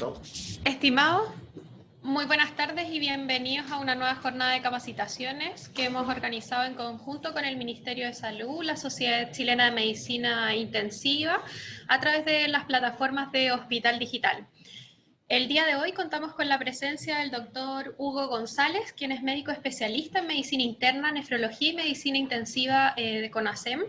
No. Estimados, muy buenas tardes y bienvenidos a una nueva jornada de capacitaciones que hemos organizado en conjunto con el Ministerio de Salud, la Sociedad Chilena de Medicina Intensiva, a través de las plataformas de Hospital Digital. El día de hoy contamos con la presencia del doctor Hugo González, quien es médico especialista en medicina interna, nefrología y medicina intensiva de CONASEM,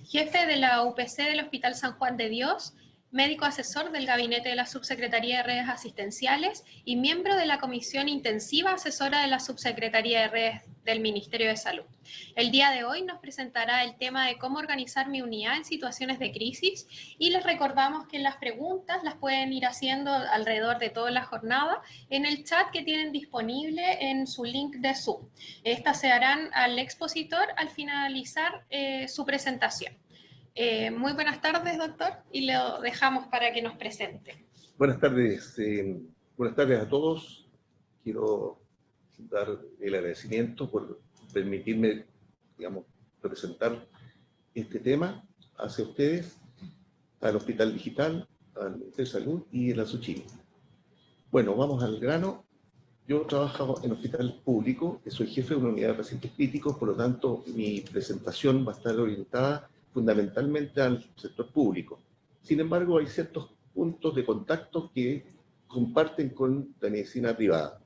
jefe de la UPC del Hospital San Juan de Dios, médico asesor del gabinete de la Subsecretaría de Redes Asistenciales y miembro de la Comisión Intensiva Asesora de la Subsecretaría de Redes del Ministerio de Salud. El día de hoy nos presentará el tema de cómo organizar mi unidad en situaciones de crisis y les recordamos que las preguntas las pueden ir haciendo alrededor de toda la jornada en el chat que tienen disponible en su link de Zoom. Estas se harán al expositor al finalizar su presentación. Muy buenas tardes, doctor, y lo dejamos para que nos presente. Buenas tardes a todos. Quiero dar el agradecimiento por permitirme, presentar este tema hacia ustedes, al Hospital Digital, al Ministerio de Salud y a la SUCHIMI. Bueno, vamos al grano. Yo trabajo en hospital público, soy jefe de una unidad de pacientes críticos, por lo tanto mi presentación va a estar orientada fundamentalmente al sector público. Sin embargo, hay ciertos puntos de contacto que comparten con la medicina privada.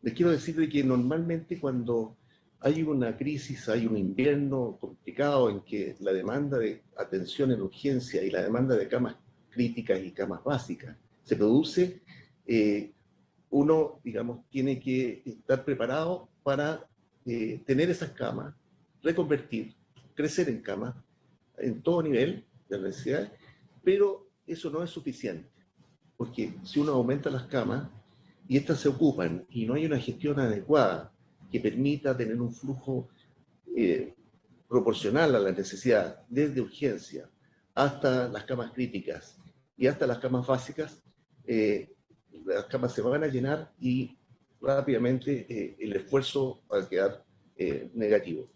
Les quiero decir de que normalmente cuando hay una crisis, hay un invierno complicado en que la demanda de atención en urgencia y la demanda de camas críticas y camas básicas se produce, uno, tiene que estar preparado para tener esas camas, reconvertir, crecer en camas, en todo nivel de la necesidad, pero eso no es suficiente, porque si uno aumenta las camas y estas se ocupan y no hay una gestión adecuada que permita tener un flujo proporcional a la necesidad, desde urgencia hasta las camas críticas y hasta las camas básicas, las camas se van a llenar y rápidamente el esfuerzo va a quedar negativo.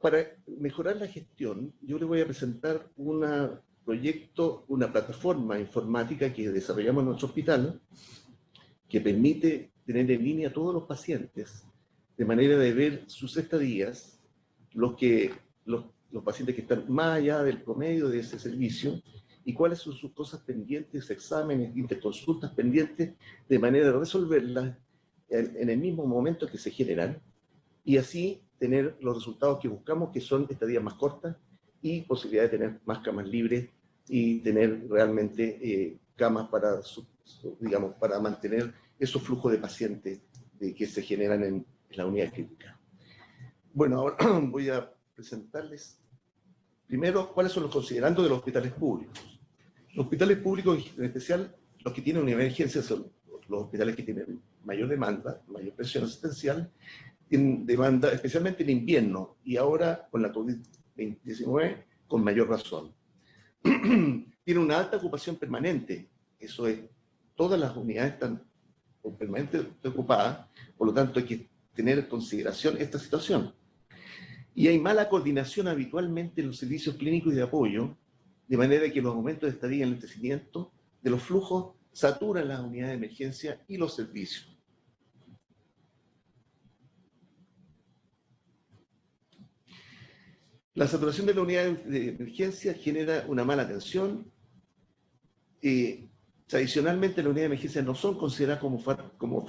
Para mejorar la gestión, yo les voy a presentar un proyecto, una plataforma informática que desarrollamos en nuestro hospital, que permite tener en línea a todos los pacientes, de manera de ver sus estadías, los pacientes que están más allá del promedio de ese servicio, y cuáles son sus cosas pendientes, exámenes, interconsultas pendientes, de manera de resolverlas en el mismo momento que se generan, y así tener los resultados que buscamos, que son estadías más cortas y posibilidad de tener más camas libres y tener realmente camas para, para mantener esos flujos de pacientes que se generan en la unidad crítica. Bueno, ahora voy a presentarles primero cuáles son los considerandos de los hospitales públicos. Los hospitales públicos, en especial los que tienen una emergencia, son los hospitales que tienen mayor demanda, mayor presión asistencial, tienen demanda especialmente en invierno y ahora con la COVID-19 con mayor razón. Tienen una alta ocupación permanente, eso es, todas las unidades están permanentemente ocupadas, por lo tanto hay que tener en consideración esta situación. Y hay mala coordinación habitualmente en los servicios clínicos y de apoyo, de manera que los aumentos de estadía y enlentecimiento de los flujos saturan las unidades de emergencia y los servicios. La saturación de la unidad de emergencia genera una mala atención. Tradicionalmente las unidades de emergencia no son consideradas como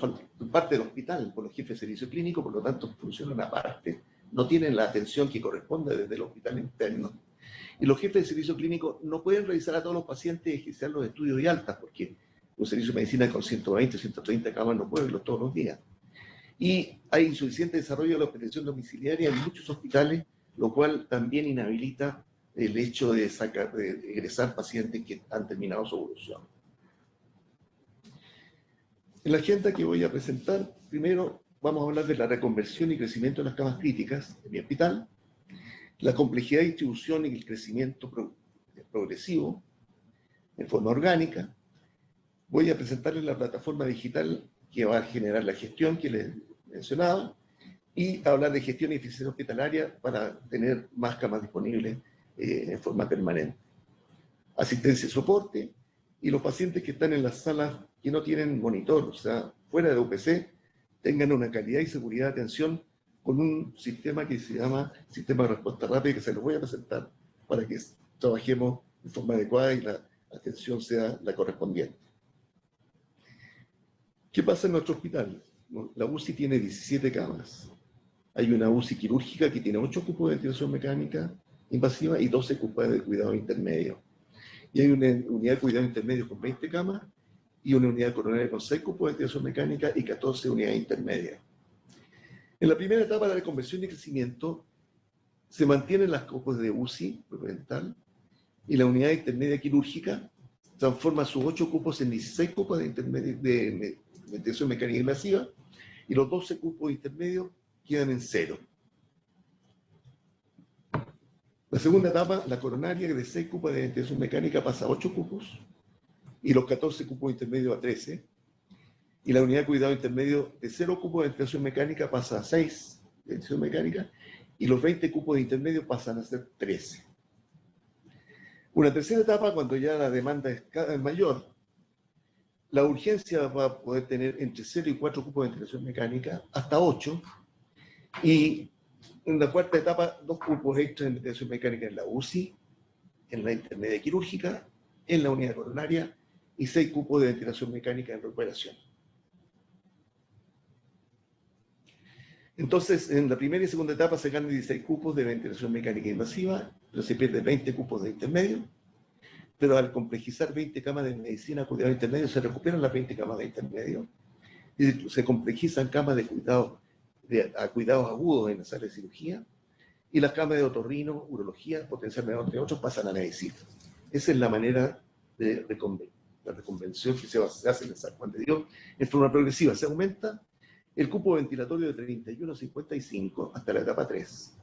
parte del hospital por los jefes de servicio clínico, por lo tanto funcionan aparte, no tienen la atención que corresponde desde el hospital interno. Y los jefes de servicio clínico no pueden revisar a todos los pacientes y ejercer los estudios de alta, porque un servicio de medicina con 120 o 130 camas no puede verlos todos los días. Y hay insuficiente desarrollo de la atención domiciliaria en muchos hospitales, lo cual también inhabilita el hecho de egresar pacientes que han terminado su evolución. En la agenda que voy a presentar, primero vamos a hablar de la reconversión y crecimiento de las camas críticas en mi hospital, la complejidad de distribución y el crecimiento progresivo en forma orgánica. Voy a presentarles la plataforma digital que va a generar la gestión que les mencionaba y hablar de gestión y eficiencia hospitalaria para tener más camas disponibles en forma permanente. Asistencia y soporte, y los pacientes que están en las salas que no tienen monitor, o sea, fuera de UPC, tengan una calidad y seguridad de atención con un sistema que se llama Sistema de Respuesta Rápida, que se los voy a presentar para que trabajemos de forma adecuada y la atención sea la correspondiente. ¿Qué pasa en nuestro hospital? La UCI tiene 17 camas. Hay una UCI quirúrgica que tiene 8 cupos de ventilación mecánica invasiva y 12 cupos de cuidado intermedio. Y hay una unidad de cuidado intermedio con 20 camas y una unidad coronaria con 6 cupos de ventilación mecánica y 14 unidades intermedias. En la primera etapa de la reconversión y crecimiento se mantienen las cupos de UCI dental y la unidad intermedia quirúrgica transforma sus 8 cupos en 16 cupos de ventilación mecánica invasiva y los 12 cupos intermedios quedan en 0. La segunda etapa, la coronaria, de 6 cupos de ventilación mecánica pasa a 8 cupos y los 14 cupos intermedios a 13. Y la unidad de cuidado intermedio de 0 cupos de ventilación mecánica pasa a 6 de ventilación mecánica y los 20 cupos de intermedio pasan a ser 13. Una tercera etapa, cuando ya la demanda es cada vez mayor, la urgencia va a poder tener entre 0 y 4 cupos de ventilación mecánica, hasta 8, y en la cuarta etapa, 2 cupos extra de ventilación mecánica en la UCI, en la intermedia quirúrgica, en la unidad coronaria, y 6 cupos de ventilación mecánica en recuperación. Entonces, en la primera y segunda etapa se ganan 16 cupos de ventilación mecánica invasiva, pero se pierden 20 cupos de intermedio, pero al complejizar 20 camas de medicina, cuidado intermedio, se recuperan las 20 camas de intermedio, y se complejizan camas de cuidados agudos en la sala de cirugía, y las camas de otorrino, urología, potencialmente entre otros, pasan a medicina. Esa es la manera de la reconvención que se hace en el San Juan de Dios en forma progresiva. Se aumenta el cupo ventilatorio de 31 a 55 hasta la etapa 3.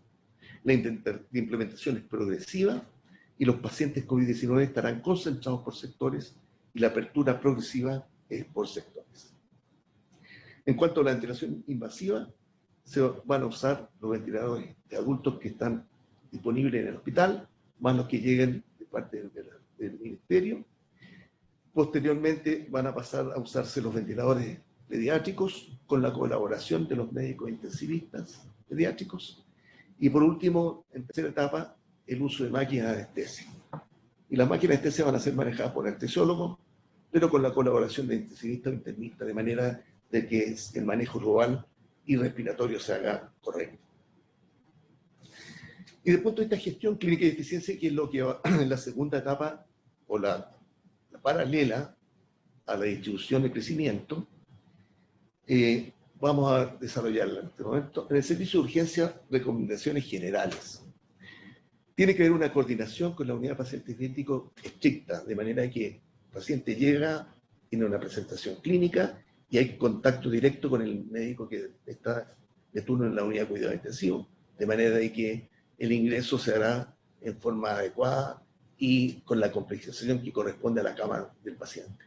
La implementación es progresiva y los pacientes COVID-19 estarán concentrados por sectores y la apertura progresiva es por sectores. En cuanto a la ventilación invasiva, se van a usar los ventiladores de adultos que están disponibles en el hospital, más los que lleguen de parte del ministerio. Posteriormente van a pasar a usarse los ventiladores pediátricos con la colaboración de los médicos intensivistas pediátricos. Y por último, en tercera etapa, el uso de máquinas de anestesia. Y las máquinas de anestesia van a ser manejadas por anestesiólogos, pero con la colaboración de intensivistas o internistas, de manera de que el manejo global y respiratorio se haga correcto. Y desde el punto de vista de gestión clínica y eficiencia, que es lo que va en la segunda etapa, o la paralela a la distribución de crecimiento, vamos a desarrollarla en este momento. En el servicio de urgencia, recomendaciones generales. Tiene que haber una coordinación con la unidad de pacientes críticos estricta, de manera que el paciente llega, tiene una presentación clínica y hay contacto directo con el médico que está de turno en la unidad de cuidado intensivo, de manera de que el ingreso se hará en forma adecuada y con la complexización que corresponde a la cama del paciente.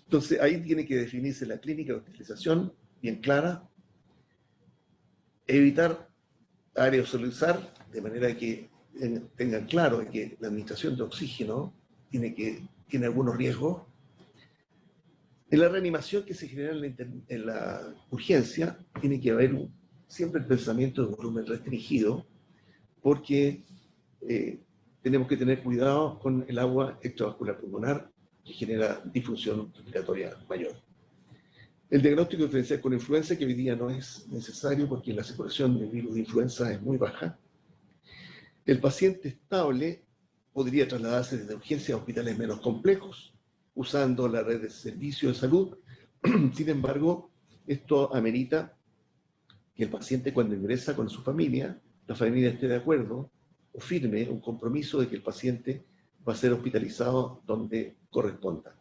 Entonces, ahí tiene que definirse la clínica de hospitalización bien clara, evitar aerosolizar, de manera que tengan claro que la administración de oxígeno tiene algunos riesgos. En la reanimación que se genera en la urgencia, tiene que haber siempre el pensamiento de volumen restringido, porque tenemos que tener cuidado con el agua extravascular pulmonar, que genera disfunción respiratoria mayor. El diagnóstico diferencial con influenza, que hoy día no es necesario porque la circulación del virus de influenza es muy baja. El paciente estable podría trasladarse desde urgencias a hospitales menos complejos, usando la red de servicios de salud. Sin embargo, esto amerita que el paciente, cuando ingresa con su familia, la familia esté de acuerdo o firme un compromiso de que el paciente va a ser hospitalizado donde corresponda.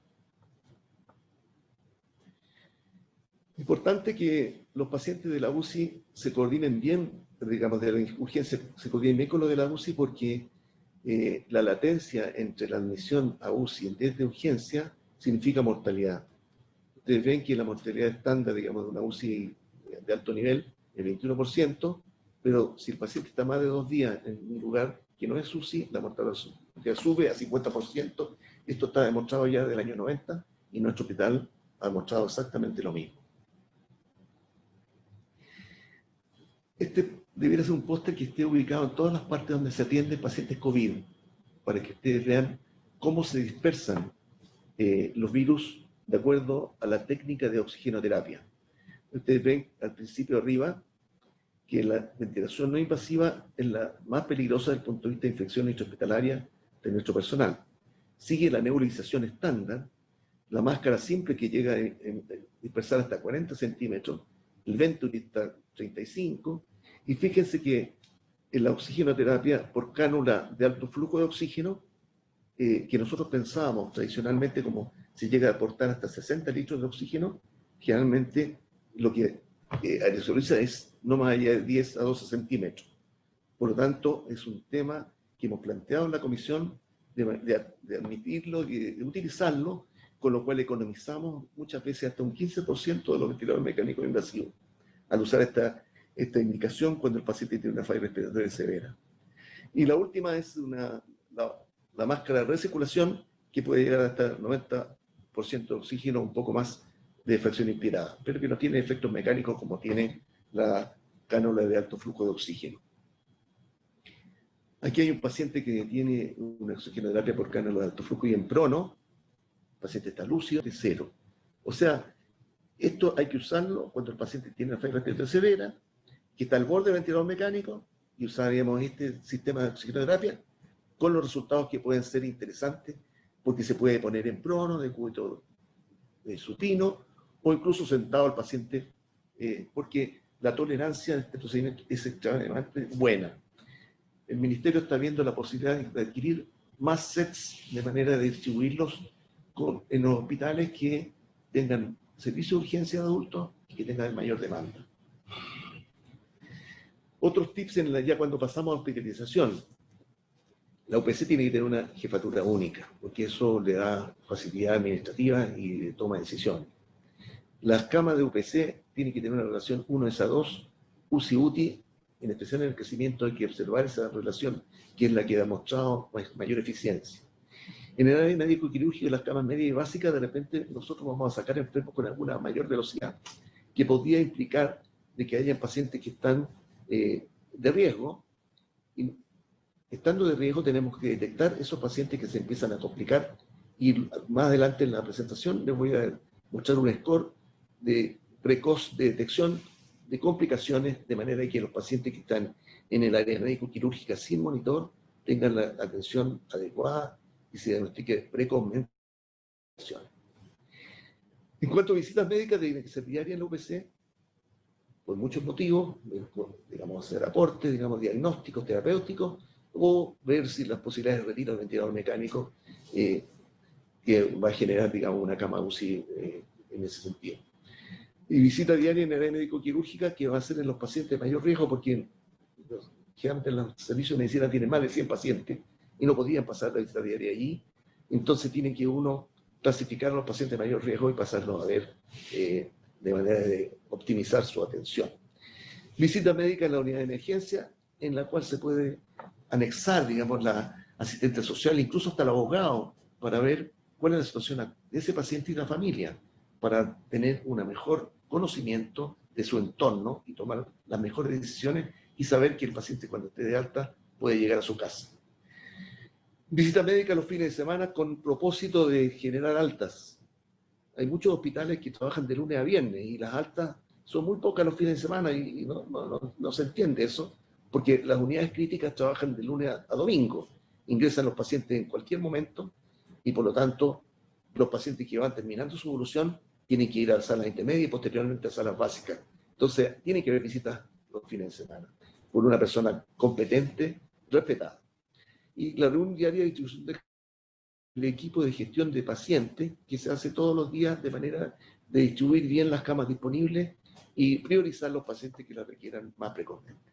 Importante que los pacientes de la UCI se coordinen bien, digamos, de la urgencia, se coordinen bien con los de la UCI, porque la latencia entre la admisión a UCI desde urgencia significa mortalidad. Ustedes ven que la mortalidad estándar, digamos, de una UCI de alto nivel es 21%, pero si el paciente está más de 2 días en un lugar que no es UCI, la mortalidad sube a 50% Esto está demostrado ya del año 90 y nuestro hospital ha demostrado exactamente lo mismo. Este debería ser un póster que esté ubicado en todas las partes donde se atienden pacientes COVID, para que ustedes vean cómo se dispersan los virus de acuerdo a la técnica de oxigenoterapia. Ustedes ven al principio arriba que la ventilación no invasiva es la más peligrosa desde el punto de vista de infección intrahospitalaria de nuestro personal. Sigue la nebulización estándar, la máscara simple que llega a dispersar hasta 40 centímetros, el Venturi está 35, y fíjense que en la oxigenoterapia por cánula de alto flujo de oxígeno, que nosotros pensábamos tradicionalmente como se llega a aportar hasta 60 litros de oxígeno, generalmente lo que aerosoliza es no más allá de 10 a 12 centímetros. Por lo tanto, es un tema que hemos planteado en la comisión de admitirlo y de utilizarlo, con lo cual economizamos muchas veces hasta un 15% de los ventiladores mecánicos invasivos, al usar esta indicación cuando el paciente tiene una falla respiratoria severa. Y la última es la máscara de recirculación, que puede llegar hasta 90% de oxígeno, un poco más de fracción inspirada, pero que no tiene efectos mecánicos como tiene la cánula de alto flujo de oxígeno. Aquí hay un paciente que tiene una oxigenoterapia por cánula de alto flujo y en prono, el paciente está lúcido, de 0. O sea, esto hay que usarlo cuando el paciente tiene una falla respiratoria severa, que está al borde del ventilador mecánico, y usaríamos este sistema de oxigenoterapia con los resultados que pueden ser interesantes, porque se puede poner en prono, de cúbito supino, o incluso sentado al paciente, porque la tolerancia de este procedimiento es extremadamente buena. El Ministerio está viendo la posibilidad de adquirir más sets de manera de distribuirlos en los hospitales que tengan servicio de urgencia de adultos y que tengan mayor demanda. Otros tips ya cuando pasamos a hospitalización. La UPC tiene que tener una jefatura única, porque eso le da facilidad administrativa y de toma de decisiones. Las camas de UPC tienen que tener una relación 1:2, UCI-UTI, en especial en el crecimiento hay que observar esa relación, que es la que ha demostrado mayor eficiencia. En el área médico-quirúrgica, las camas medias y básicas, de repente nosotros vamos a sacar enfermos con alguna mayor velocidad, que podría implicar de que haya pacientes que están de riesgo, y estando de riesgo tenemos que detectar esos pacientes que se empiezan a complicar, y más adelante en la presentación les voy a mostrar un score de precoz de detección de complicaciones, de manera que los pacientes que están en el área médico-quirúrgica sin monitor tengan la atención adecuada y se diagnostique precozmente. En cuanto a visitas médicas, tienen que ser diarias en la UPC, por muchos motivos, digamos, hacer aportes, digamos, diagnósticos, terapéuticos, o ver si las posibilidades de retiro del ventilador mecánico que va a generar, digamos, una cama UCI en ese sentido. Y visita diaria en el área médico-quirúrgica, que va a ser en los pacientes de mayor riesgo, porque generalmente los servicios de medicina tienen más de 100 pacientes y no podían pasar la visita diaria allí. Entonces tiene que uno clasificar a los pacientes de mayor riesgo y pasarlos a ver de manera de optimizar su atención. Visita médica en la unidad de emergencia, en la cual se puede anexar, digamos, la asistente social, incluso hasta el abogado, para ver cuál es la situación de ese paciente y la familia, para tener un mejor conocimiento de su entorno y tomar las mejores decisiones y saber que el paciente cuando esté de alta puede llegar a su casa. Visita médica los fines de semana con propósito de generar altas. Hay muchos hospitales que trabajan de lunes a viernes y las altas son muy pocas los fines de semana y no se entiende eso, porque las unidades críticas trabajan de lunes a domingo. Ingresan los pacientes en cualquier momento y por lo tanto los pacientes que van terminando su evolución tienen que ir a salas intermedias y posteriormente a salas básicas. Entonces, tiene que haber visitas los fines de semana por una persona competente, respetada. Y la reunión diaria de distribución del equipo de gestión de pacientes, que se hace todos los días de manera de distribuir bien las camas disponibles y priorizar los pacientes que las requieran más precozmente.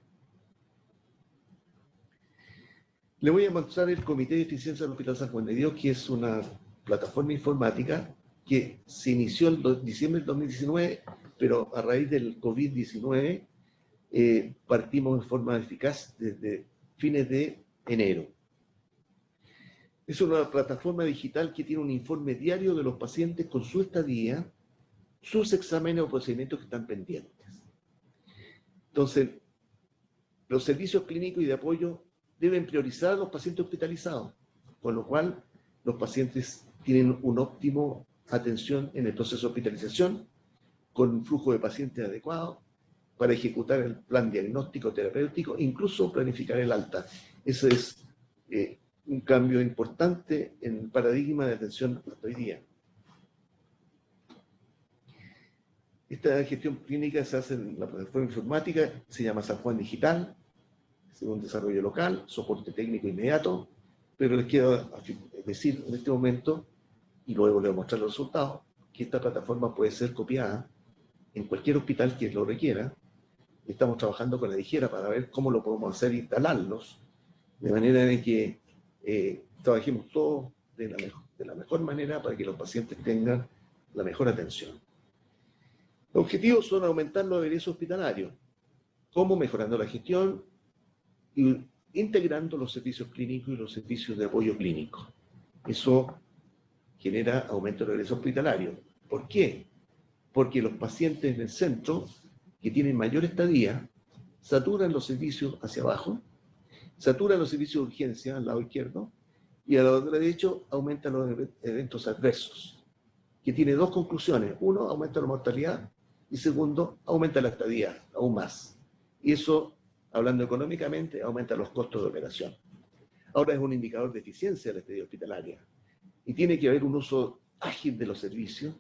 Le voy a mostrar el Comité de Eficiencia del Hospital San Juan de Dios, que es una plataforma informática que se inició en diciembre del 2019, pero a raíz del COVID-19 partimos en forma eficaz desde fines de enero. Es una plataforma digital que tiene un informe diario de los pacientes con su estadía, sus exámenes o procedimientos que están pendientes. Entonces, los servicios clínicos y de apoyo deben priorizar a los pacientes hospitalizados, con lo cual los pacientes tienen una óptima atención en el proceso de hospitalización, con un flujo de pacientes adecuado para ejecutar el plan diagnóstico terapéutico, incluso planificar el alta. Eso es un cambio importante en el paradigma de atención hasta hoy día. Esta gestión clínica se hace en la plataforma informática, se llama San Juan Digital, es un desarrollo local, soporte técnico inmediato, pero les quiero decir en este momento, y luego les voy a mostrar los resultados, que esta plataforma puede ser copiada en cualquier hospital que lo requiera. Estamos trabajando con la DIGERA para ver cómo lo podemos hacer, instalarlos, de manera en que trabajemos todos de la mejor manera para que los pacientes tengan la mejor atención. Los objetivos son aumentar los egresos hospitalarios, como mejorando la gestión y integrando los servicios clínicos y los servicios de apoyo clínico. Eso genera aumento del egreso hospitalario. ¿Por qué? Porque los pacientes en el centro, que tienen mayor estadía, saturan los servicios hacia abajo, saturan los servicios de urgencia al lado izquierdo, y al lado derecho aumentan los eventos adversos, que tiene dos conclusiones. Uno, aumenta la mortalidad, y segundo, aumenta la estadía aún más. Y eso, hablando económicamente, aumenta los costos de operación. Ahora es un indicador de eficiencia de la estadía hospitalaria, y tiene que haber un uso ágil de los servicios.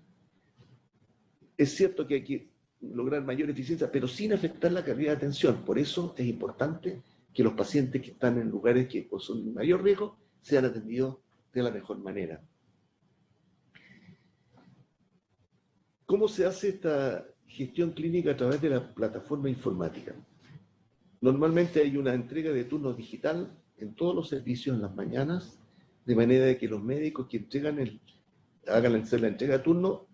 Es cierto que hay que lograr mayor eficiencia, pero sin afectar la calidad de atención. Por eso es importante que los pacientes que están en lugares que son de mayor riesgo sean atendidos de la mejor manera. ¿Cómo se hace esta gestión clínica a través de la plataforma informática? Normalmente hay una entrega de turnos digital en todos los servicios en las mañanas, de manera de que los médicos que hagan la entrega de turno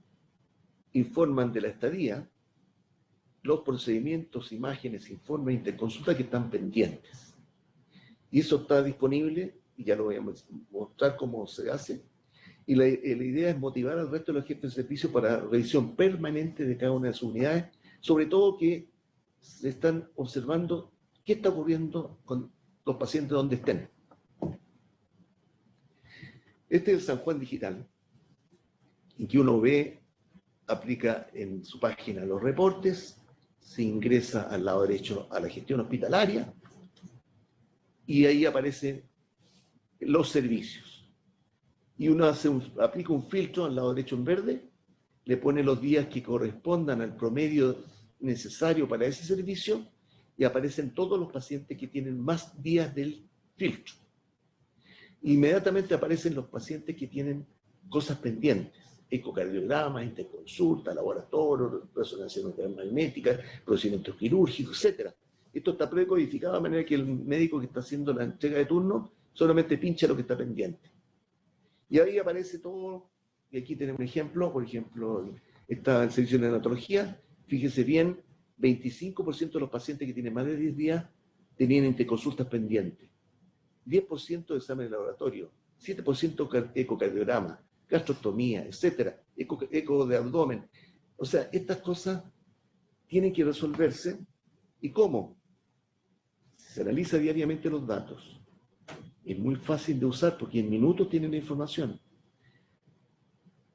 informan de la estadía, los procedimientos, imágenes, informes, interconsultas que están pendientes. Y eso está disponible, y ya lo voy a mostrar cómo se hace. Y la idea es motivar al resto de los jefes de servicio para revisión permanente de cada una de sus unidades, sobre todo que se están observando qué está ocurriendo con los pacientes donde estén. Este es el San Juan Digital, en que uno ve, aplica en su página los reportes, se ingresa al lado derecho a la gestión hospitalaria, y ahí aparecen los servicios. Y uno aplica un filtro al lado derecho en verde, le pone los días que correspondan al promedio necesario para ese servicio, y aparecen todos los pacientes que tienen más días del filtro. Inmediatamente aparecen los pacientes que tienen cosas pendientes: ecocardiograma, interconsulta, laboratorio, resonancia magnética, procedimientos quirúrgicos, etc. Esto está precodificado de manera que el médico que está haciendo la entrega de turno solamente pincha lo que está pendiente. Y ahí aparece todo, y aquí tenemos un ejemplo. Por ejemplo, está el servicio de neonatología. Fíjese bien, 25% de los pacientes que tienen más de 10 días tenían interconsultas pendientes, 10% de examen de laboratorio, 7% ecocardiograma, gastrostomía, etcétera, eco de abdomen. O sea, estas cosas tienen que resolverse. ¿Y cómo? Se analiza diariamente los datos. Es muy fácil de usar porque en minutos tienen la información.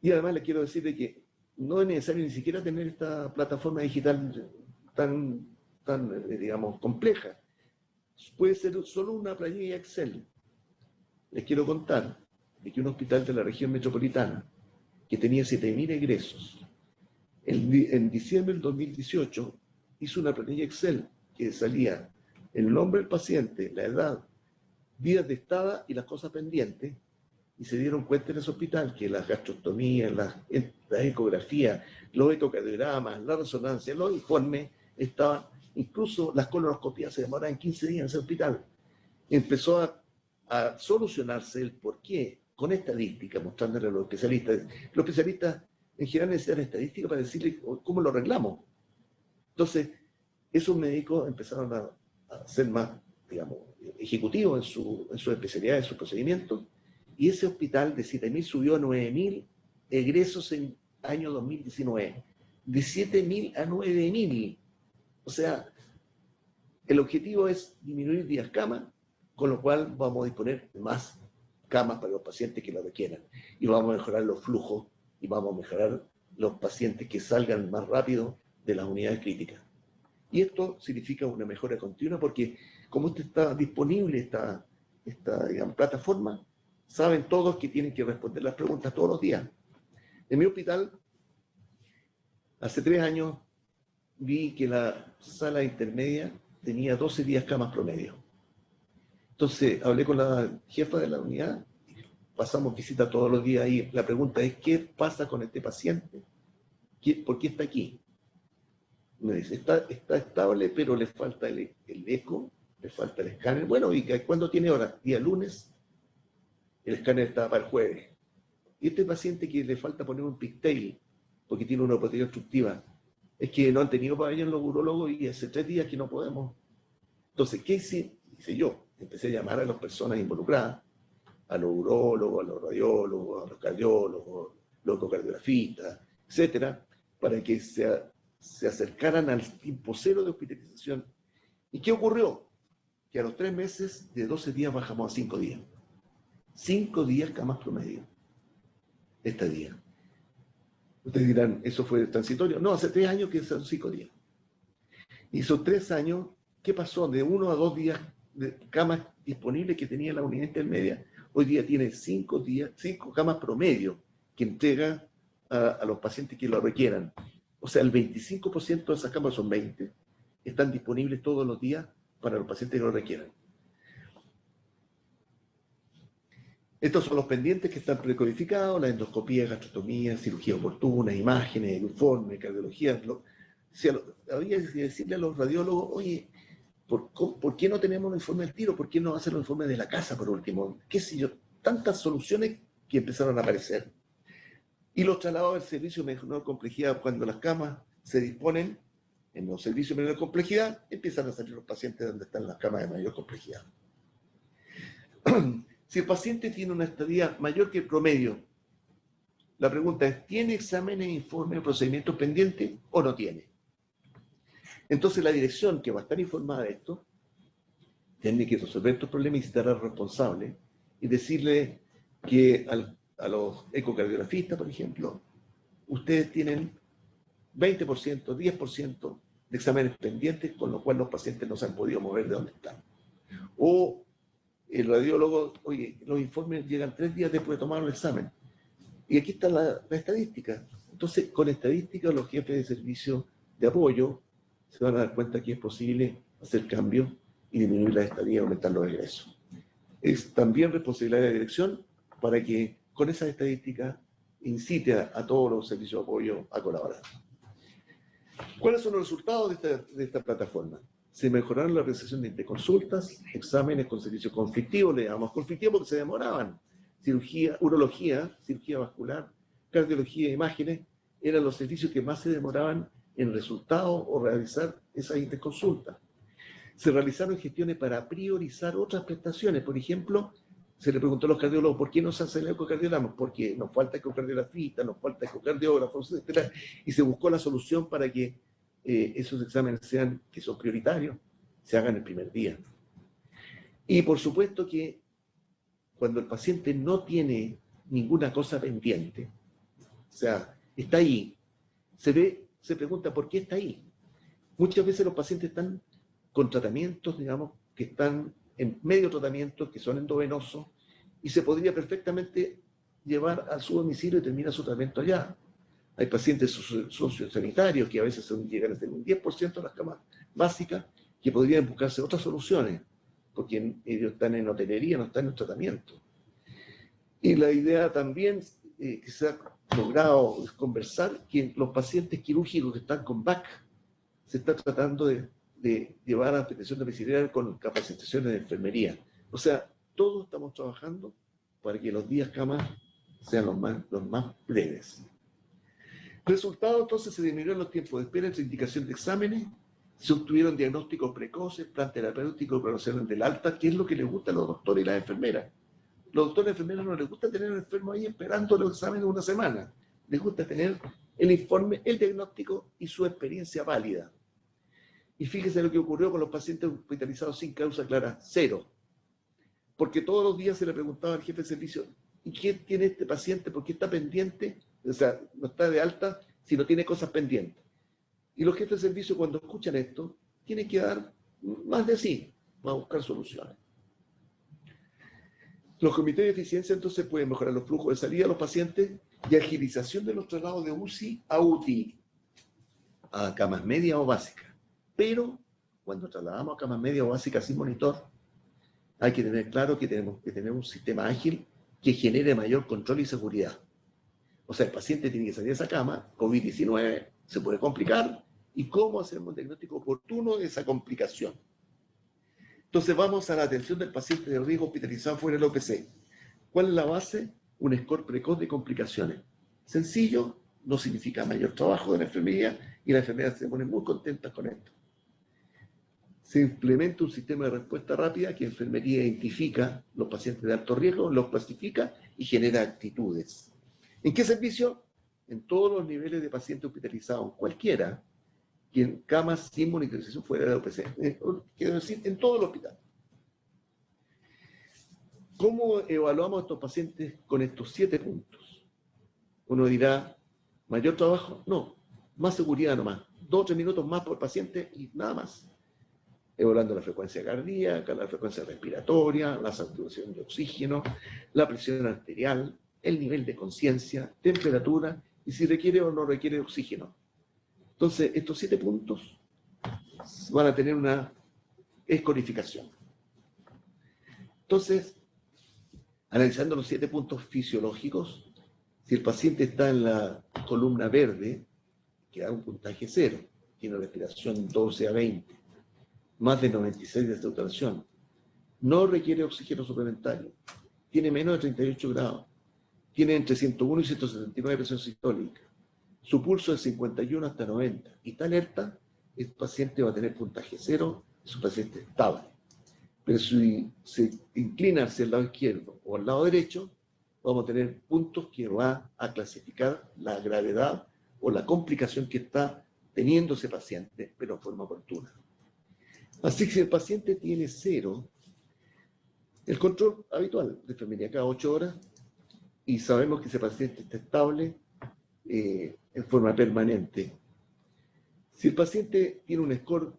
Y además les quiero decir de que no es necesario ni siquiera tener esta plataforma digital tan digamos, compleja. Puede ser solo una planilla Excel. Les quiero contar de que un hospital de la región metropolitana, que tenía 7.000 egresos, en diciembre del 2018 hizo una planilla Excel que salía el nombre del paciente, la edad, días de estada y las cosas pendientes, y se dieron cuenta en ese hospital que las gastrostomías, las ecografías, los ecocardiogramas, la resonancia, los informes estaban, incluso las colonoscopías se demoraban 15 días en ese hospital. Empezó a solucionarse el por qué con estadística, mostrándole a los especialistas. Los especialistas en general necesitan estadística para decirle cómo lo arreglamos. Entonces, esos médicos empezaron a ser más, digamos, ejecutivos en su especialidad, en sus procedimientos, Y ese hospital de 7.000 subió a 9.000 egresos en año 2019. De 7.000 a 9.000. O sea, el objetivo es disminuir días cama, con lo cual vamos a disponer de más camas para los pacientes que lo requieran. Y vamos a mejorar los flujos y vamos a mejorar los pacientes que salgan más rápido de las unidades críticas. Y esto significa una mejora continua porque como está disponible esta digamos, plataforma, saben todos que tienen que responder las preguntas todos los días. En mi hospital, hace 3 años, vi que la sala intermedia tenía 12 días camas promedio. Entonces, hablé con la jefa de la unidad, pasamos visita todos los días ahí. La pregunta es, ¿qué pasa con este paciente? ¿Por qué está aquí? Me dice, está estable, pero le falta el eco, le falta el escáner. Bueno, ¿y cuándo tiene hora? Día lunes, el escáner está para el jueves. Y este paciente que le falta poner un pigtail, porque tiene una neuropatía obstructiva, es que no han tenido para allá en los urólogos y hace 3 días que no podemos. Entonces, ¿qué hice? Hice yo. Empecé a llamar a las personas involucradas, a los urólogos, a los radiólogos, a los cardiólogos, los ecocardiografistas, etcétera, para que se acercaran al tiempo cero de hospitalización. ¿Y qué ocurrió? Que a los 3 meses, de 12 días bajamos a 5 días. 5 días camas promedio. Este día. Ustedes dirán, ¿eso fue transitorio? No, hace 3 años que son 5 días. Y esos 3 años, ¿qué pasó? De 1 a 2 días de camas disponibles que tenía la unidad intermedia, hoy día tiene 5 camas promedio que entrega a los pacientes que lo requieran. O sea, el 25% de esas camas, son 20, están disponibles todos los días para los pacientes que lo requieran. Estos son los pendientes que están precodificados: la endoscopía, gastrotomía, cirugía oportuna, imágenes, informe, cardiología. Habría que decirle a los radiólogos, oye, ¿por qué no tenemos un informe al tiro? ¿Por qué no hacen los informes de la casa por último? ¿Qué sé yo? Tantas soluciones que empezaron a aparecer. Y los traslados del servicio de menor complejidad, cuando las camas se disponen en los servicios de menor complejidad, empiezan a salir los pacientes donde están las camas de mayor complejidad. Si el paciente tiene una estadía mayor que el promedio, la pregunta es, ¿tiene exámenes, informes, procedimientos pendientes o no tiene? Entonces la dirección, que va a estar informada de esto, tiene que resolver estos problemas y citar al responsable y decirle que a los ecocardiografistas, por ejemplo, ustedes tienen 20%, 10% de exámenes pendientes, con lo cual los pacientes no se han podido mover de donde están. O el radiólogo, oye, los informes llegan 3 días después de tomar el examen. Y aquí está la estadística. Entonces, con estadística, los jefes de servicio de apoyo se van a dar cuenta que es posible hacer cambios y disminuir la estadía y aumentar los egresos. Es también responsabilidad de la dirección para que con esas estadísticas incite a todos los servicios de apoyo a colaborar. ¿Cuáles son los resultados de esta plataforma? Se mejoraron la realización de interconsultas, exámenes con servicios conflictivos, le llamamos conflictivos porque se demoraban. Cirugía, urología, cirugía vascular, cardiología, imágenes, eran los servicios que más se demoraban en resultados o realizar esas interconsultas. Se realizaron gestiones para priorizar otras prestaciones. Por ejemplo, se le preguntó a los cardiólogos, ¿por qué no se hace el ecocardiograma? Porque nos falta ecocardiografista, nos falta ecocardiógrafos, etc. Y se buscó la solución para que esos exámenes que son prioritarios, se hagan el primer día. Y por supuesto que cuando el paciente no tiene ninguna cosa pendiente, o sea, está ahí, se pregunta por qué está ahí. Muchas veces los pacientes están con tratamientos, digamos, que están en medio tratamiento, que son endovenosos, y se podría perfectamente llevar a su domicilio y terminar su tratamiento allá. Hay pacientes sociosanitarios que a veces llegan a ser un 10% de las camas básicas, que podrían buscarse otras soluciones, porque ellos están en hotelería, no están en tratamiento. Y la idea también que se ha logrado es conversar que los pacientes quirúrgicos que están con BAC se está tratando de llevar a atención domiciliaria con capacitaciones de enfermería. O sea, todos estamos trabajando para que los días camas sean los más breves. Resultado, entonces, se disminuyeron los tiempos de espera entre indicación de exámenes, se obtuvieron diagnósticos precoces, plan terapéutico, conocieron del alta, que es lo que les gusta a los doctores y las enfermeras. los doctores enfermeros no les gusta tener al enfermo ahí esperando los exámenes una semana. Les gusta tener el informe, el diagnóstico y su experiencia válida. Y fíjese lo que ocurrió con los pacientes hospitalizados sin causa clara, 0. Porque todos los días se le preguntaba al jefe de servicio, ¿y qué tiene este paciente? ¿Por qué está pendiente? O sea, no está de alta si no tiene cosas pendientes. Y los jefes de servicio, cuando escuchan esto, tienen que dar más de sí, para buscar soluciones. Los comités de eficiencia entonces pueden mejorar los flujos de salida de los pacientes y agilización de los traslados de UCI a UTI, a camas medias o básicas. Pero cuando trasladamos a camas medias o básicas sin monitor, hay que tener claro que tenemos que tener un sistema ágil que genere mayor control y seguridad. O sea, el paciente tiene que salir de esa cama, COVID-19, se puede complicar, y cómo hacemos un diagnóstico oportuno de esa complicación. Entonces vamos a la atención del paciente de riesgo hospitalizado fuera del OPC. ¿Cuál es la base? Un score precoz de complicaciones. Sencillo, no significa mayor trabajo de la enfermería, y la enfermedad se pone muy contenta con esto. Se implementa un sistema de respuesta rápida que enfermería identifica los pacientes de alto riesgo, los clasifica y genera actitudes. ¿En qué servicio? En todos los niveles de pacientes hospitalizados, cualquiera, y en camas sin monitorización fuera de la OPC. Quiero decir, en todo el hospital. ¿Cómo evaluamos a estos pacientes con estos 7 puntos? Uno dirá, ¿mayor trabajo? No, más seguridad nomás. 2 o 3 minutos más por paciente y nada más. Evaluando la frecuencia cardíaca, la frecuencia respiratoria, la saturación de oxígeno, la presión arterial, el nivel de conciencia, temperatura y si requiere o no requiere oxígeno. Entonces, estos 7 puntos van a tener una escorificación. Entonces, analizando los 7 puntos fisiológicos, si el paciente está en la columna verde, que da un puntaje 0, tiene respiración 12 a 20, más de 96 de saturación, no requiere oxígeno suplementario, tiene menos de 38 grados, tiene entre 101 y 179 de presión sistólica, su pulso es 51 hasta 90, y está alerta, el paciente va a tener puntaje 0, es un paciente estable. Pero si se inclina hacia el lado izquierdo o al lado derecho, vamos a tener puntos que va a clasificar la gravedad o la complicación que está teniendo ese paciente, pero de forma oportuna. Así que si el paciente tiene 0, el control habitual de enfermería cada 8 horas, y sabemos que ese paciente está estable en forma permanente. Si el paciente tiene un score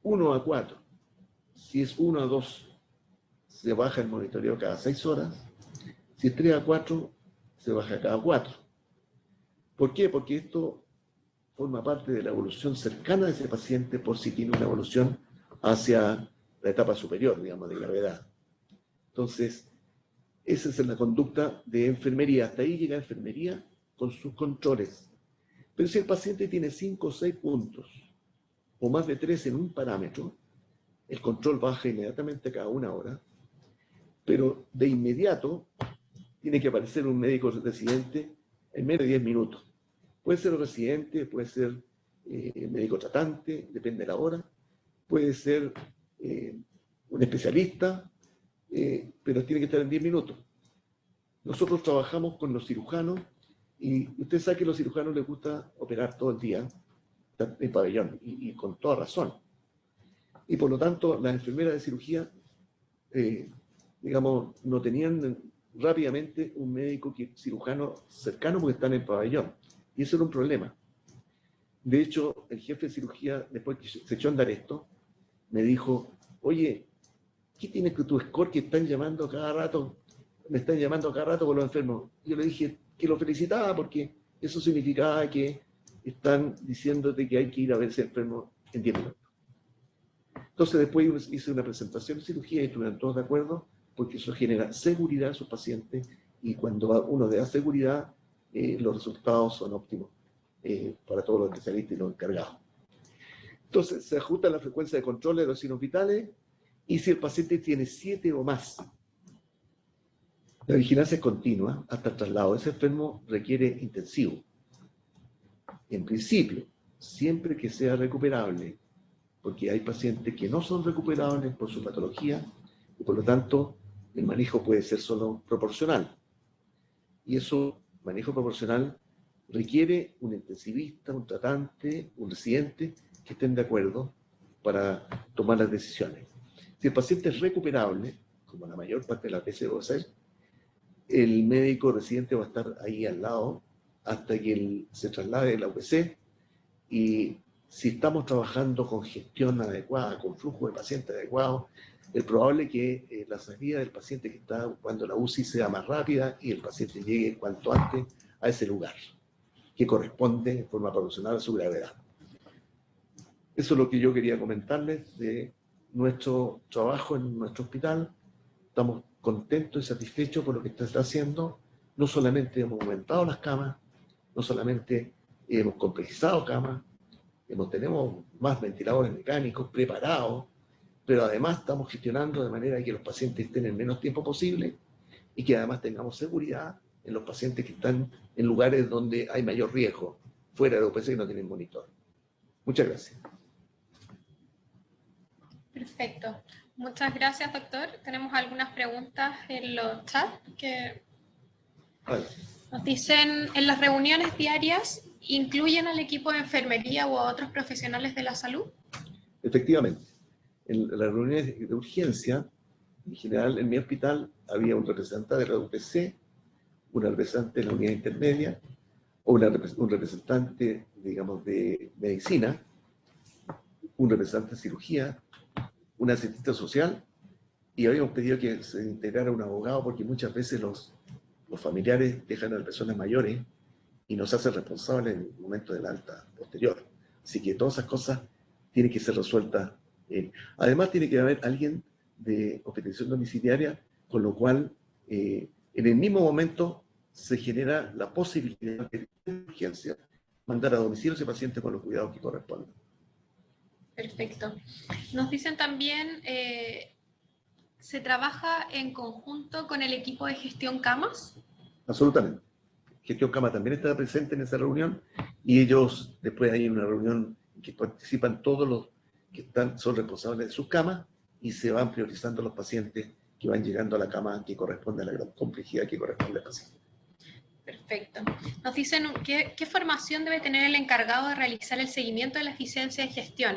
1 a 4, si es 1 a 2, se baja el monitoreo cada 6 horas, si es 3 a 4, se baja cada 4. ¿Por qué? Porque esto forma parte de la evolución cercana de ese paciente por si tiene una evolución hacia la etapa superior, digamos, de gravedad. Entonces, esa es la conducta de enfermería. Hasta ahí llega enfermería con sus controles. Pero si el paciente tiene 5 o 6 puntos, o más de 3 en un parámetro, el control baja inmediatamente cada 1 hora, pero de inmediato tiene que aparecer un médico residente en menos de 10 minutos. Puede ser residente, puede ser médico tratante, depende de la hora, puede ser un especialista, pero tiene que estar en 10 minutos. Nosotros trabajamos con los cirujanos y usted sabe que a los cirujanos les gusta operar todo el día en pabellón y con toda razón. Y por lo tanto, las enfermeras de cirugía, digamos, no tenían rápidamente un médico cirujano cercano porque están en pabellón. Y eso era un problema. De hecho, el jefe de cirugía, después que se echó a andar esto, me dijo, oye, ¿qué tienes con tu score que están llamando cada rato? Me están llamando cada rato por los enfermos. Yo le dije que lo felicitaba porque eso significaba que están diciéndote que hay que ir a ver ese enfermo en 10 minutos. Entonces después hice una presentación de cirugía y estuvieron todos de acuerdo porque eso genera seguridad a sus pacientes y cuando uno da seguridad, los resultados son óptimos para todos los especialistas y los encargados. Entonces se ajusta la frecuencia de control de los signos vitales y si el paciente tiene 7 o más, la vigilancia es continua hasta el traslado. Ese enfermo requiere intensivo. En principio, siempre que sea recuperable, porque hay pacientes que no son recuperables por su patología y por lo tanto el manejo puede ser solo proporcional. Y eso, manejo proporcional, requiere un intensivista, un tratante, un residente que estén de acuerdo para tomar las decisiones. Si el paciente es recuperable, como la mayor parte de las veces va a ser, el médico residente va a estar ahí al lado hasta que él se traslade de la UPC, y si estamos trabajando con gestión adecuada, con flujo de pacientes adecuado, es probable que la salida del paciente que está ocupando la UCI sea más rápida y el paciente llegue cuanto antes a ese lugar, que corresponde en forma proporcional a su gravedad. Eso es lo que yo quería comentarles de nuestro trabajo en nuestro hospital. Estamos contentos y satisfechos por lo que está haciendo. No solamente hemos aumentado las camas, no solamente hemos complejizado camas, tenemos más ventiladores mecánicos preparados, pero además estamos gestionando de manera que los pacientes estén el menos tiempo posible y que además tengamos seguridad en los pacientes que están en lugares donde hay mayor riesgo, fuera de OPC, que no tienen monitor. Muchas gracias. Perfecto. Muchas gracias, doctor. Tenemos algunas preguntas en los chats que nos dicen: ¿en las reuniones diarias incluyen al equipo de enfermería o a otros profesionales de la salud? Efectivamente. En las reuniones de urgencia, en general en mi hospital había un representante de la UPC, una representante de la unidad intermedia, o un representante, digamos, de medicina, un representante de cirugía, un asistente social, y habíamos pedido que se integrara un abogado porque muchas veces los familiares dejan a las personas mayores y nos hacen responsables en el momento del alta posterior. Así que todas esas cosas tienen que ser resueltas. Además tiene que haber alguien de hospitalización domiciliaria, con lo cual en el mismo momento se genera la posibilidad de urgencia mandar a domicilio a ese paciente con los cuidados que corresponden. Perfecto. Nos dicen también, ¿se trabaja en conjunto con el equipo de gestión camas? Absolutamente. Gestión Cama también está presente en esa reunión, y ellos, después hay una reunión en que participan todos los que son responsables de sus camas, y se van priorizando los pacientes que van llegando a la cama que corresponde a la gran complejidad que corresponde al paciente. Perfecto. Nos dicen ¿qué formación debe tener el encargado de realizar el seguimiento de la eficiencia de gestión?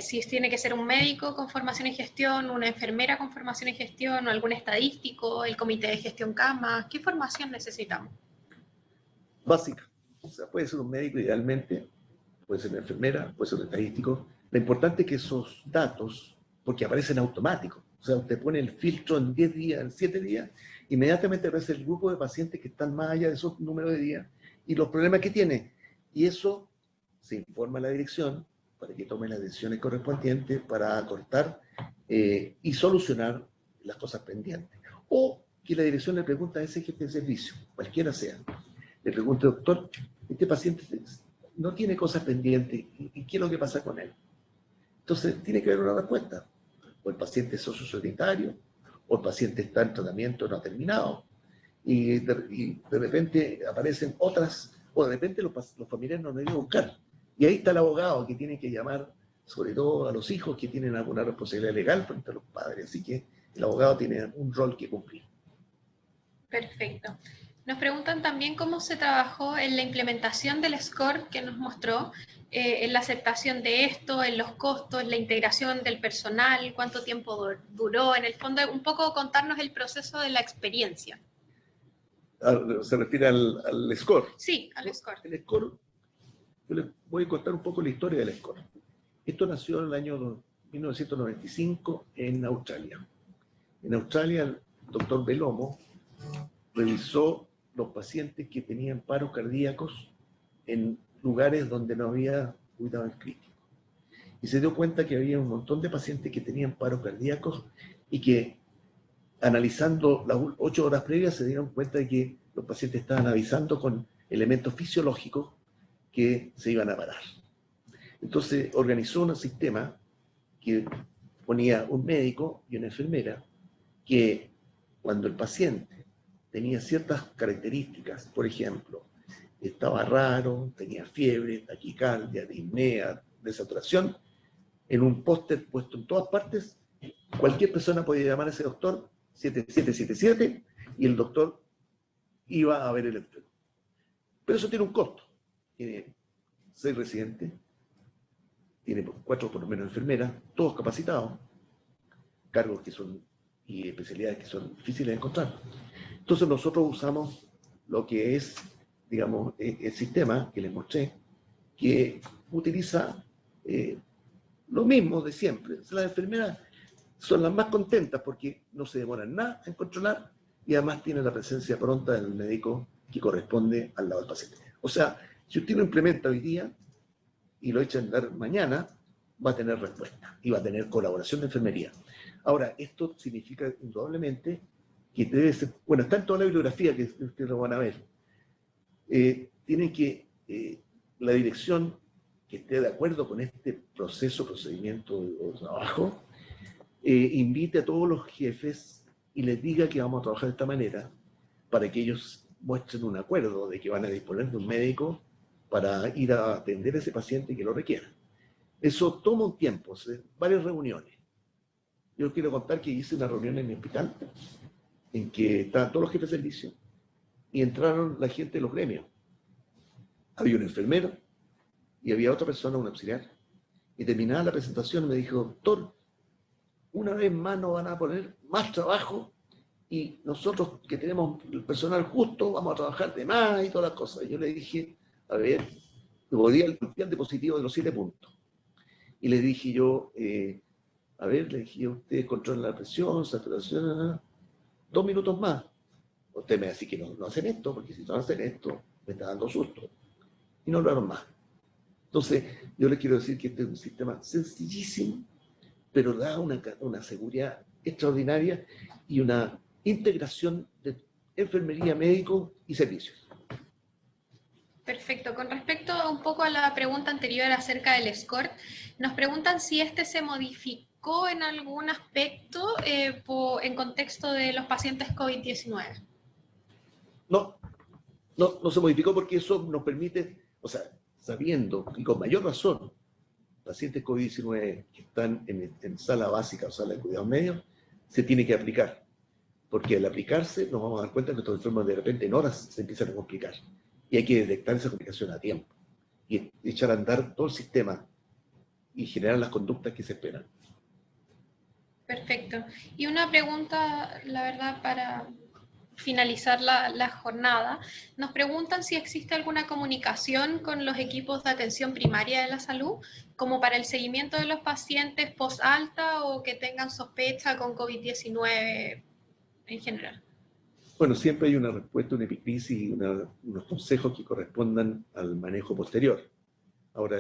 Si tiene que ser un médico con formación en gestión, una enfermera con formación en gestión, o algún estadístico, el comité de gestión cama. ¿Qué formación necesitamos? Básica. O sea, puede ser un médico idealmente, puede ser una enfermera, puede ser un estadístico. Lo importante es que esos datos, porque aparecen automáticos, o sea, usted pone el filtro en 10 días, en 7 días, inmediatamente aparece el grupo de pacientes que están más allá de esos números de días y los problemas que tiene. Y eso se informa a la dirección para que tome las decisiones correspondientes para acortar y solucionar las cosas pendientes. O que la dirección le pregunta a ese jefe de servicio, cualquiera sea, le pregunte: doctor, este paciente no tiene cosas pendientes, ¿y qué es lo que pasa con él? Entonces tiene que haber una respuesta. O el paciente es sociosanitario, o el paciente está en tratamiento no terminado, y de repente aparecen otras, o de repente los familiares nos deben buscar. Y ahí está el abogado que tiene que llamar, sobre todo a los hijos que tienen alguna responsabilidad legal frente a los padres. Así que el abogado tiene un rol que cumplir. Perfecto. Nos preguntan también cómo se trabajó en la implementación del score que nos mostró, en la aceptación de esto, en los costos, la integración del personal, cuánto tiempo duró, en el fondo, un poco contarnos el proceso de la experiencia. ¿Se refiere al score? Sí, al score. El score, yo les voy a contar un poco la historia del score. Esto nació en el año 1995 en Australia. En Australia, el doctor Belomo revisó los pacientes que tenían paros cardíacos en lugares donde no había cuidado crítico. Y se dio cuenta que había un montón de pacientes que tenían paros cardíacos y que, analizando las 8 horas previas, se dieron cuenta de que los pacientes estaban avisando con elementos fisiológicos que se iban a parar. Entonces organizó un sistema que ponía un médico y una enfermera que, cuando el paciente tenía ciertas características, por ejemplo, estaba raro, tenía fiebre, taquicardia, disnea, desaturación, en un póster puesto en todas partes, cualquier persona podía llamar a ese doctor 7777, y el doctor iba a ver el enfermo. Pero eso tiene un costo. Tiene 6 residentes, tiene 4 por lo menos enfermeras, todos capacitados, cargos que son y especialidades que son difíciles de encontrar. Entonces nosotros usamos lo que es, digamos, el sistema que les mostré, que utiliza lo mismo de siempre. Las enfermeras son las más contentas porque no se demoran nada en controlar y además tienen la presencia pronta del médico que corresponde al lado del paciente. O sea, si usted lo implementa hoy día y lo echa a andar mañana, va a tener respuesta y va a tener colaboración de enfermería. Ahora, esto significa indudablemente que debe ser, bueno, está en toda la bibliografía que ustedes lo van a ver. Tienen que, la dirección que esté de acuerdo con este proceso, procedimiento o trabajo, invite a todos los jefes y les diga que vamos a trabajar de esta manera para que ellos muestren un acuerdo de que van a disponer de un médico para ir a atender a ese paciente que lo requiera. Eso toma un tiempo, varias reuniones. Yo quiero contar que hice una reunión en mi hospital en que estaban todos los jefes de servicio y entraron la gente de los gremios. Había un enfermero y había otra persona, un auxiliar. Y terminada la presentación me dijo, doctor, una vez más nos van a poner más trabajo y nosotros que tenemos el personal justo vamos a trabajar de más y todas las cosas. Y yo le dije, a ver, volví al plan de positivo de los 7 puntos. Y le dije yo, a ver, le dije, ustedes controlan la presión, saturación, 2 minutos más. Usted me dice que no hacen esto, porque si no hacen esto, me está dando susto. Y no lo harán más. Entonces, yo les quiero decir que este es un sistema sencillísimo, pero da una seguridad extraordinaria y una integración de enfermería, médico y servicios. Perfecto. Con respecto un poco a la pregunta anterior acerca del SCORT, nos preguntan si este se modificó en algún aspecto en contexto de los pacientes COVID-19. No se modificó porque eso nos permite, o sea, sabiendo y con mayor razón, pacientes COVID-19 que están en sala básica o sala de cuidados medios, se tiene que aplicar. Porque al aplicarse nos vamos a dar cuenta que estos enfermos de repente en horas se empiezan a complicar. Y hay que detectar esa complicación a tiempo. Y echar a andar todo el sistema y generar las conductas que se esperan. Perfecto. Y una pregunta, la verdad, para finalizar la jornada. Nos preguntan si existe alguna comunicación con los equipos de atención primaria de la salud, como para el seguimiento de los pacientes post-alta o que tengan sospecha con COVID-19 en general. Bueno, siempre hay una respuesta, una epicrisis y unos consejos que correspondan al manejo posterior. Ahora,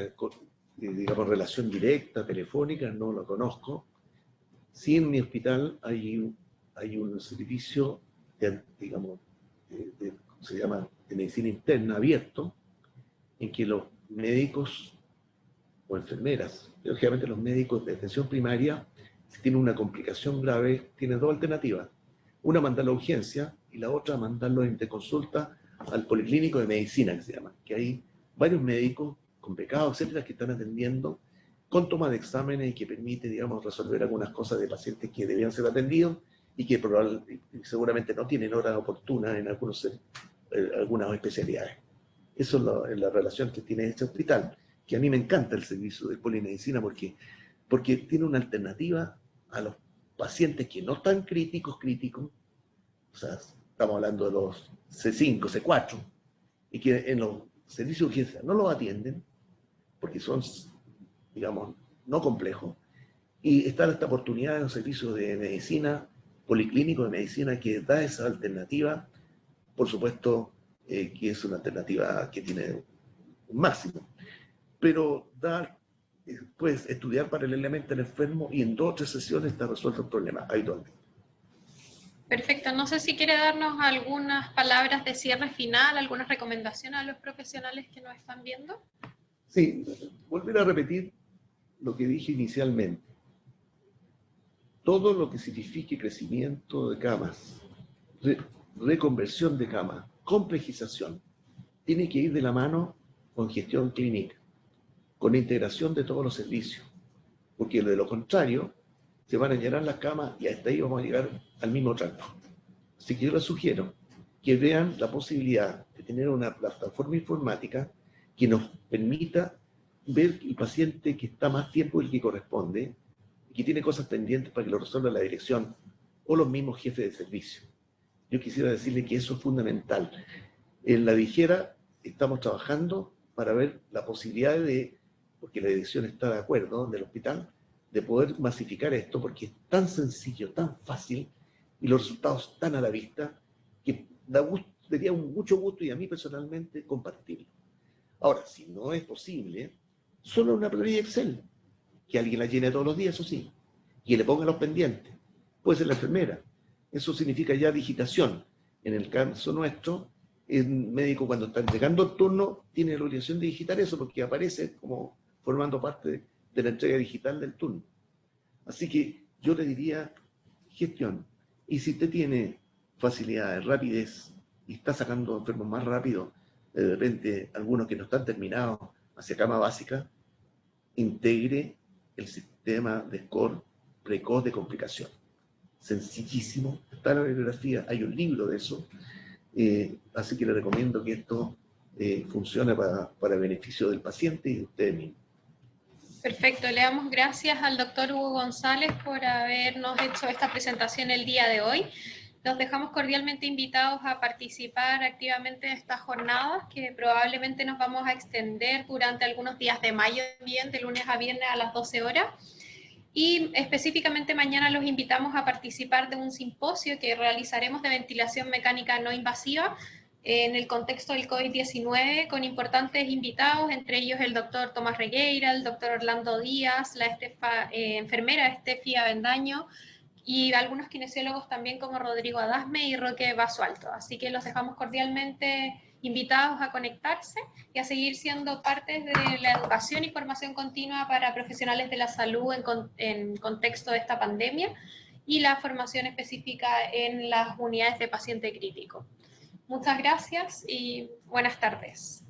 digamos, relación directa, telefónica, no lo conozco. Sí, en mi hospital hay un servicio, digamos, se llama de medicina interna abierto, en que los médicos o enfermeras, lógicamente los médicos de atención primaria, si tienen una complicación grave, tienen 2 alternativas. Una, mandarlo a urgencia, y la otra, mandarlo en consulta al policlínico de medicina, que se llama, que hay varios médicos con becados, etcétera, que están atendiendo con toma de exámenes y que permite, digamos, resolver algunas cosas de pacientes que debían ser atendidos y que seguramente no tienen hora oportuna en algunas especialidades. Eso es la relación que tiene este hospital, que a mí me encanta el servicio de polimedicina porque tiene una alternativa a los pacientes que no están críticos, o sea, estamos hablando de los C5, C4, y que en los servicios de urgencia no los atienden porque son, digamos, no complejos, y está esta oportunidad en los servicios de medicina, policlínico de medicina, que da esa alternativa, por supuesto, que es una alternativa que tiene un máximo, pero puedes estudiar paralelamente al enfermo y en 2 o 3 sesiones está resuelto el problema habitualmente. Perfecto. No sé si quiere darnos algunas palabras de cierre final, algunas recomendaciones a los profesionales que nos están viendo. Sí, volver a repetir lo que dije inicialmente. Todo lo que signifique crecimiento de camas, reconversión de camas, complejización, tiene que ir de la mano con gestión clínica, con integración de todos los servicios, porque de lo contrario se van a llenar las camas y hasta ahí vamos a llegar al mismo tracto. Así que yo les sugiero que vean la posibilidad de tener una plataforma informática que nos permita ver el paciente que está más tiempo del que corresponde y que tiene cosas pendientes para que lo resuelva la dirección o los mismos jefes de servicio. Yo quisiera decirle que eso es fundamental. En la Dijera estamos trabajando para ver la posibilidad de, porque la dirección está de acuerdo del hospital, de poder masificar esto, porque es tan sencillo, tan fácil, y los resultados están a la vista, que daría mucho gusto, y a mí personalmente, compartirlo. Ahora, si no es posible, solo una planilla Excel, que alguien la llene todos los días, eso sí, y le ponga los pendientes. Puede ser la enfermera. Eso significa ya digitación. En el caso nuestro, el médico cuando está entregando el turno tiene la obligación de digitar eso porque aparece como formando parte de la entrega digital del turno. Así que yo le diría gestión. Y si usted tiene facilidades, rapidez y está sacando enfermos más rápido, de repente algunos que no están terminados hacia cama básica, integre el sistema de score precoz de complicación. Sencillísimo, está en la bibliografía, hay un libro de eso, así que le recomiendo que esto funcione para el beneficio del paciente y de ustedes mismos. Perfecto, le damos gracias al doctor Hugo González por habernos hecho esta presentación el día de hoy. Los dejamos cordialmente invitados a participar activamente en estas jornadas, que probablemente nos vamos a extender durante algunos días de mayo también, de lunes a viernes a las 12 horas. Y específicamente mañana los invitamos a participar de un simposio que realizaremos de ventilación mecánica no invasiva en el contexto del COVID-19 con importantes invitados, entre ellos el doctor Tomás Regueira, el doctor Orlando Díaz, la enfermera Estefi Avendaño y algunos kinesiólogos también como Rodrigo Adasme y Roque Basualto. Así que los dejamos cordialmente invitados a conectarse y a seguir siendo parte de la educación y formación continua para profesionales de la salud en contexto de esta pandemia y la formación específica en las unidades de paciente crítico. Muchas gracias y buenas tardes.